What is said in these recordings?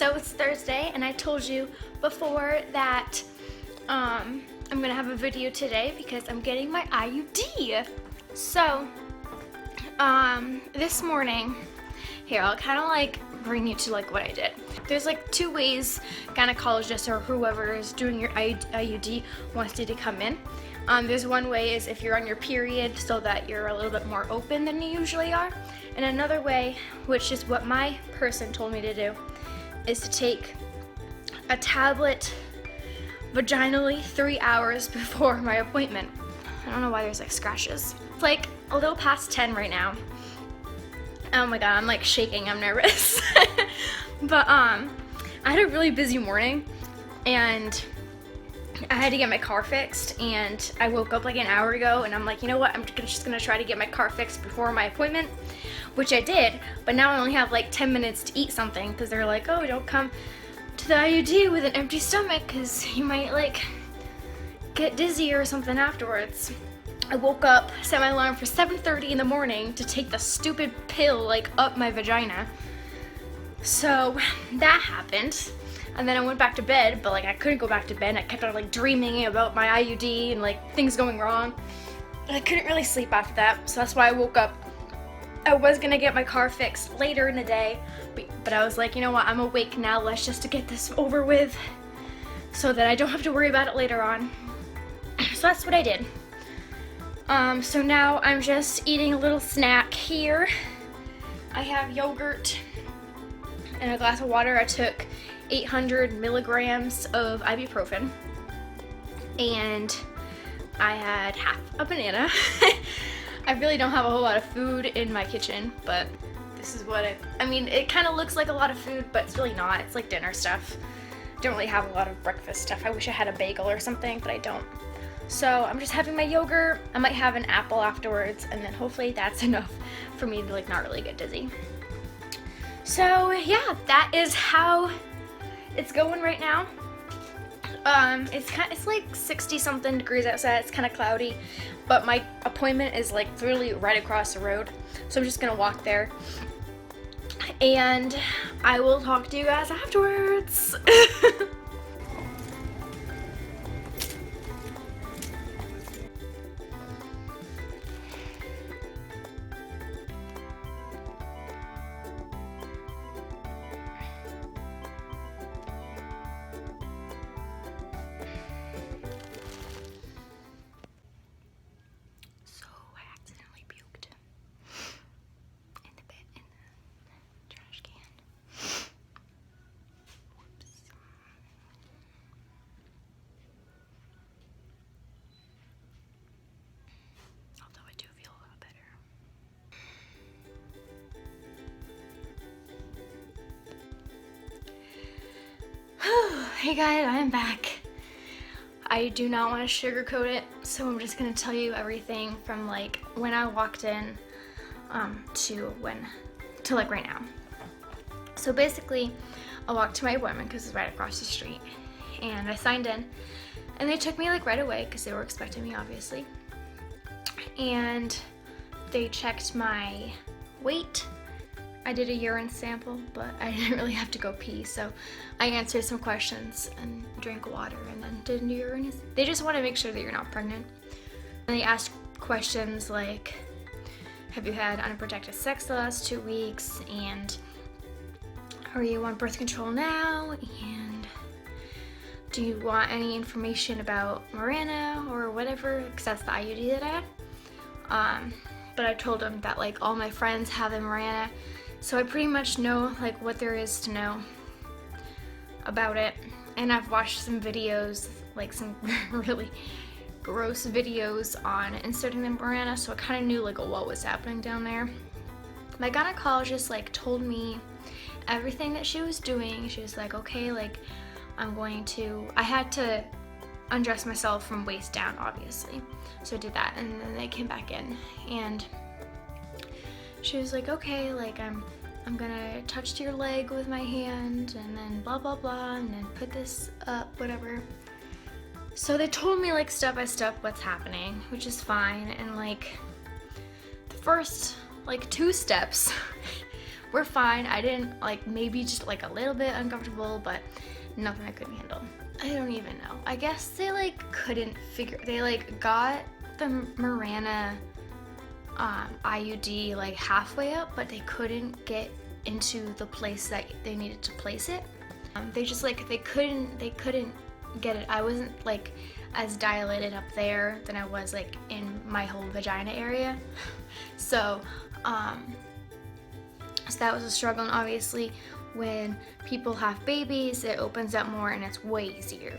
So it's Thursday, and I told you before that I'm gonna have a video today because I'm getting my IUD. So this morning, here I'll kind of like bring you to like what I did. There's like two ways gynecologist or whoever is doing your IUD wants you to come in. There's one way is if you're on your period so that you're a little bit more open than you usually are. And another way, which is what my person told me to do, is to take a tablet vaginally 3 hours before my appointment. I don't know why there's like scratches. It's like a little past 10 right now. Oh my god, I'm like shaking, I'm nervous. But I had a really busy morning and I had to get my car fixed, and I woke up like an hour ago and I'm like, you know what, I'm just gonna try to get my car fixed before my appointment, which I did, but now I only have like 10 minutes to eat something because they're like, oh, don't come to the IUD with an empty stomach because you might like get dizzy or something afterwards. I woke up, set my alarm for 7:30 in the morning to take the stupid pill like up my vagina. So that happened. And then I went back to bed, but like I couldn't go back to bed. I kept on like dreaming about my IUD and like things going wrong. And I couldn't really sleep after that, so that's why I woke up. I was gonna get my car fixed later in the day, but I was like, you know what, I'm awake now, let's just get this over with so that I don't have to worry about it later on. So that's what I did. So now I'm just eating a little snack here. I have yogurt and a glass of water. I took 800 milligrams of ibuprofen, and I had half a banana. I really don't have a whole lot of food in my kitchen, but this is what I mean, it kind of looks like a lot of food, but it's really not. It's like dinner stuff. Don't really have a lot of breakfast stuff. I wish I had a bagel or something, but I don't. So I'm just having my yogurt. I might have an apple afterwards, and then hopefully that's enough for me to like not really get dizzy. So yeah, that is how it's going right now. It's like 60 something degrees outside. It's kind of cloudy, but my appointment is like literally right across the road, so I'm just gonna walk there and I will talk to you guys afterwards. Hey guys, I'm back. I do not want to sugarcoat it, so I'm just gonna tell you everything from like when I walked in to like right now. So basically, I walked to my appointment because it's right across the street, and I signed in, and they took me like right away because they were expecting me, obviously, and they checked my weight. I did a urine sample, but I didn't really have to go pee, so I answered some questions and drank water and then did a urine. They just want to make sure that you're not pregnant. And they asked questions like, have you had unprotected sex the last 2 weeks, and are you on birth control now, and do you want any information about Mirena or whatever, because that's the IUD that I had. But I told them that like all my friends have the Mirena, so I pretty much know like what there is to know about it. And I've watched some videos, like some really gross videos on inserting the Mirena, so I kind of knew like what was happening down there. My gynecologist like told me everything that she was doing. She was like, okay, like I had to undress myself from waist down, obviously. So I did that, and then they came back in, and she was like, okay, like I'm gonna touch your leg with my hand, and then blah blah blah, and then put this up, whatever. So they told me like step by step what's happening, which is fine, and like the first like 2 steps we're fine. I didn't, like, maybe just like a little bit uncomfortable, but nothing I couldn't handle. I don't even know. I guess they like couldn't figure, they like got the Mirena IUD like halfway up, but they couldn't get into the place that they needed to place it. They just like, they couldn't get it. I wasn't like as dilated up there than I was like in my whole vagina area. So that was a struggle, and obviously when people have babies, it opens up more and it's way easier.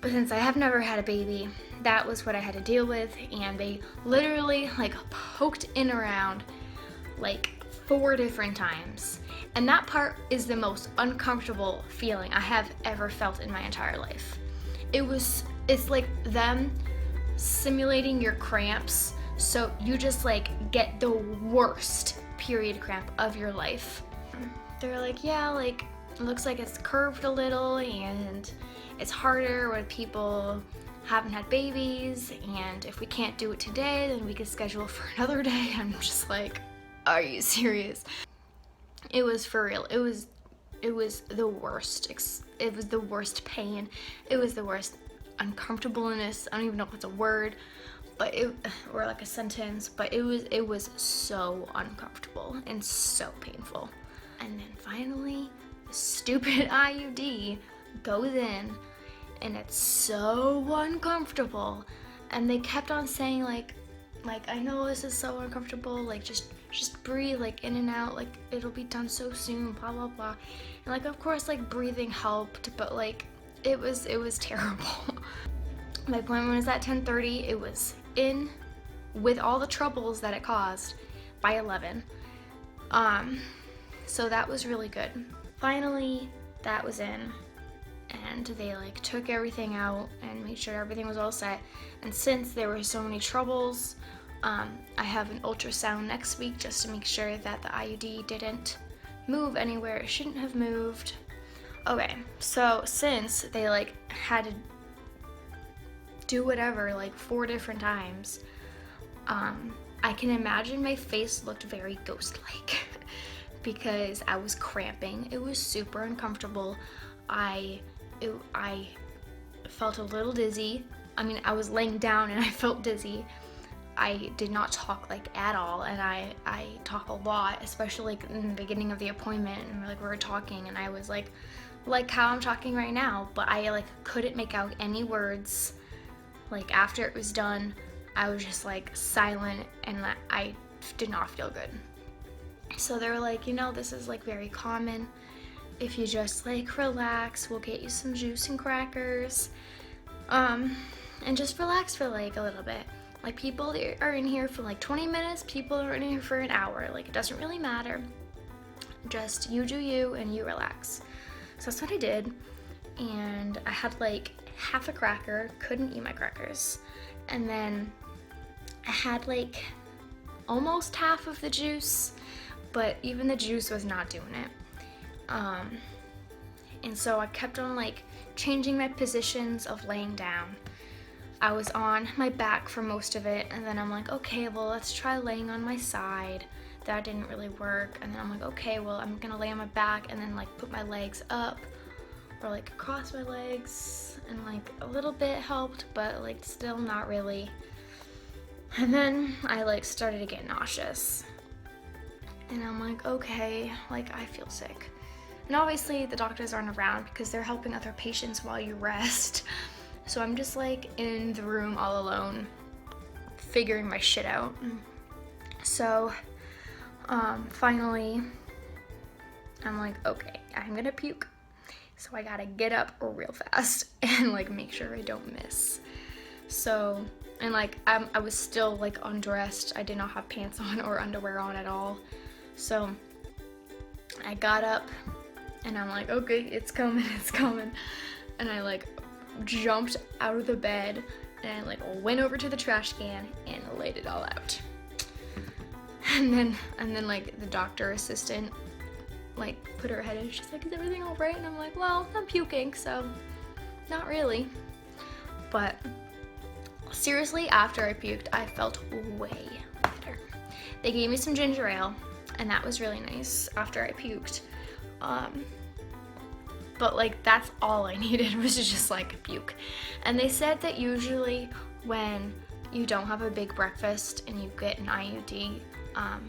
But since I have never had a baby, that was what I had to deal with, and they literally like poked in around like 4 different times. And that part is the most uncomfortable feeling I have ever felt in my entire life. It's like them simulating your cramps, so you just like get the worst period cramp of your life. They're like, yeah, like it looks like it's curved a little and it's harder when people haven't had babies, and if we can't do it today, then we can schedule for another day. I'm just like, are you serious? It was for real. It was the worst. It was the worst pain. It was the worst uncomfortableness. I don't even know if it's a word, but or like a sentence, but it was so uncomfortable and so painful. And then finally, the stupid IUD goes in, and it's so uncomfortable. And they kept on saying like I know this is so uncomfortable, like just breathe like in and out, like it'll be done so soon, blah blah blah. And like of course like breathing helped, but like it was terrible. My appointment was at 10:30. It was in with all the troubles that it caused by 11. So that was really good. Finally, that was in, and they like took everything out and made sure everything was all set. And since there were so many troubles, I have an ultrasound next week just to make sure that the IUD didn't move anywhere it shouldn't have moved. Okay, so since they like had to do whatever like 4 different times, I can imagine my face looked very ghost-like because I was cramping. It was super uncomfortable. I felt a little dizzy. I mean, I was laying down and I felt dizzy. I did not talk like at all, and I talk a lot, especially like in the beginning of the appointment, and like we were talking and I was like how I'm talking right now, but I like couldn't make out any words. Like after it was done, I was just like silent, and I did not feel good. So they were like, you know, this is like very common. If you just like relax, we'll get you some juice and crackers, and just relax for like a little bit. Like people are in here for like 20 minutes, people are in here for an hour. Like it doesn't really matter. Just you do you and you relax. So that's what I did. And I had like half a cracker, couldn't eat my crackers. And then I had like almost half of the juice, but even the juice was not doing it. And so I kept on like changing my positions of laying down. I was on my back for most of it, and then I'm like, okay, well, let's try laying on my side. That didn't really work. And then I'm like, okay, well, I'm gonna lay on my back and then like put my legs up or like cross my legs, and like a little bit helped, but like still not really. And then I like started to get nauseous, and I'm like, okay, like I feel sick. And obviously the doctors aren't around because they're helping other patients while you rest. So I'm just like in the room all alone, figuring my shit out. So finally, I'm like, okay, I'm gonna puke. So I gotta get up real fast and like make sure I don't miss. So, and like I was still like undressed. I did not have pants on or underwear on at all. So I got up and I'm like, okay, it's coming, it's coming. And I like jumped out of the bed and like went over to the trash can and laid it all out. And then like the doctor assistant like put her head in. She's like, is everything all right? And I'm like, well, I'm puking, so not really. But seriously, after I puked, I felt way better. They gave me some ginger ale. and that was really nice after I puked. But like that's all I needed was to just like puke. And they said that usually when you don't have a big breakfast and you get an IUD,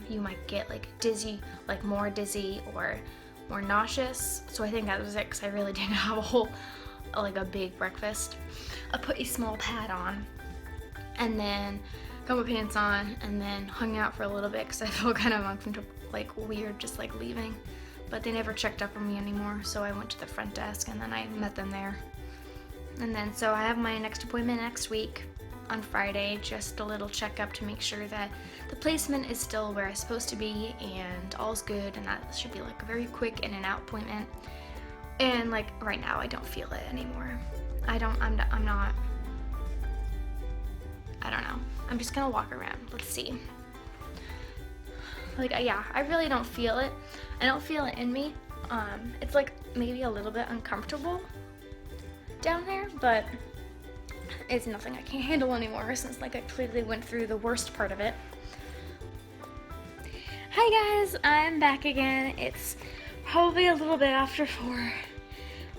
you might get like dizzy, like more dizzy or more nauseous. So I think that was it, because I really didn't have a big breakfast. I put a small pad on and then got my pants on and then hung out for a little bit because I felt kind of uncomfortable, like weird, just like leaving. But they never checked up on me anymore, so I went to the front desk and then I met them there. And then so I have my next appointment next week on Friday, just a little checkup to make sure that the placement is still where it's supposed to be and all's good, and that should be like a very quick in and out appointment. And like right now I don't feel it anymore. I'm not, I don't know. I'm just gonna walk around. Let's see. Like, yeah, I really don't feel it. I don't feel it in me. It's like maybe a little bit uncomfortable down there, but it's nothing I can't handle anymore since like I clearly went through the worst part of it. Hi guys, I'm back again. It's probably a little bit after 4.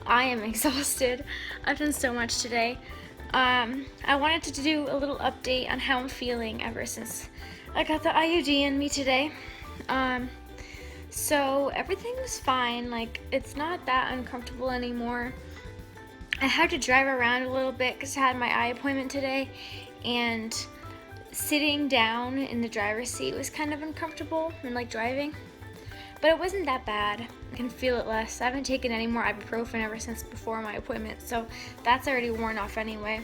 I am exhausted. I've done so much today. I wanted to do a little update on how I'm feeling ever since I got the IUD in me today. So everything's fine. Like, it's not that uncomfortable anymore. I had to drive around a little bit because I had my eye appointment today, and sitting down in the driver's seat was kind of uncomfortable and like driving, but it wasn't that bad. I can feel it less. I haven't taken any more ibuprofen ever since before my appointment, so that's already worn off anyway.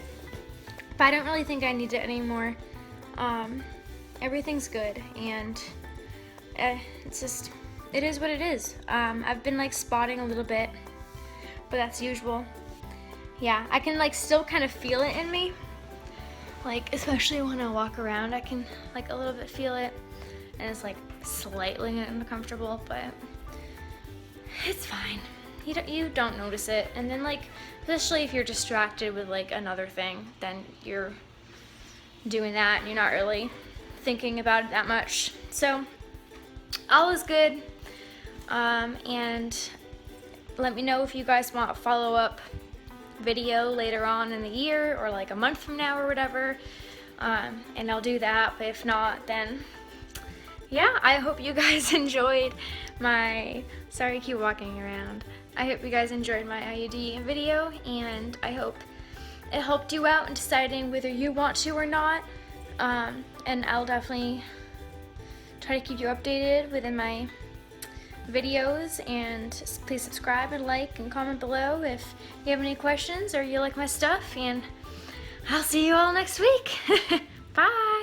But I don't really think I need it anymore. Everything's good, and it's just, it is what it is. I've been like spotting a little bit, but that's usual. Yeah, I can like still kind of feel it in me, like especially when I walk around, I can like a little bit feel it, and it's like slightly uncomfortable, but it's fine. You don't notice it, and then like especially if you're distracted with like another thing, then you're doing that and you're not really thinking about it that much. So all is good, and let me know if you guys want a follow-up video later on in the year or like a month from now or whatever, and I'll do that. But if not, then yeah, I hope you guys enjoyed my, sorry I keep walking around, I hope you guys enjoyed my IUD video, and I hope it helped you out in deciding whether you want to or not, and I'll definitely try to keep you updated within my videos, and please subscribe and like and comment below if you have any questions or you like my stuff, and I'll see you all next week. Bye!